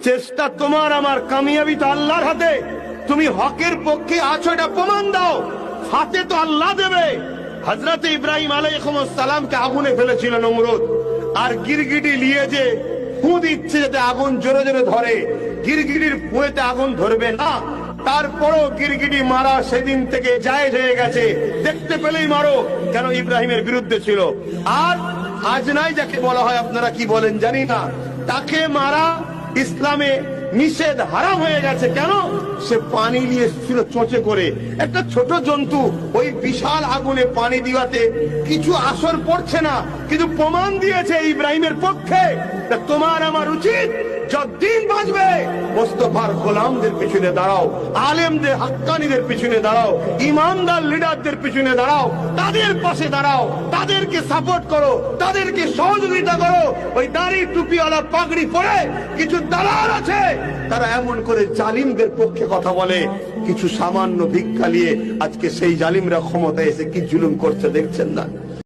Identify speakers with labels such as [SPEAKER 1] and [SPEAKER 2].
[SPEAKER 1] চেষ্টা তোমার আমার, কামিয়াবি তো আল্লাহর হাতে। তুমি হকের পক্ষে আছো এটা প্রমাণ দাও, হাতে তো আল্লাহ দেবে। হযরত ইব্রাহিম আলাইহিস সালামকে আগুনে ফেলেছিল নমরুদ, আর গিরগিটি নিয়ে যে ফু দিচ্ছে যাতে আগুন জোরে জোরে ধরে, গিরগিটির ফুঁয়েতে আগুন ধরবে না। তারপরও গিরগিটি মারা সেদিন থেকে জায়েজ হয়ে গেছে, দেখতে পেলেই মারো, কেন ইব্রাহিমের বিরুদ্ধে ছিল। আর আজ নাই যাকে বলা হয়, আপনারা কি বলেন জানি না, তাকে মারা ইসলামে নিষেধ, হারাম হয়ে গেছে। কেন? সে পানি নিয়ে এসেছিল চোঁচে করে, একটা ছোট জন্তু ওই বিশাল আগুনে পানি দিওয়াতে কিছু আসর পড়ছে না, কিন্তু প্রমাণ দিয়েছে ইব্রাহিমের পক্ষে। তোমার আমার উচিত যতদিন বাঁচবে মুস্তাফার গোলামদের পিছনে দাঁড়াও, আলেমদের হাক্কানীদের পিছনে দাঁড়াও, ইমানদার লিডারদের পিছনে দাঁড়াও, তাদের পাশে দাঁড়াও, তাদেরকে সাপোর্ট করো, তাদেরকে সহযোগিতা করো। ওই দাড়ি টুপিওয়ালা পাগড়ি পরে কিছু দালাল আছে, তারা এমন করে জালিমদের পক্ষে কথা বলে, কিছু সামান্য ভিক্ষা নিয়ে আজকে সেই জালিমরা ক্ষমতায় এসে কি জুলুম করছে দেখছেন না?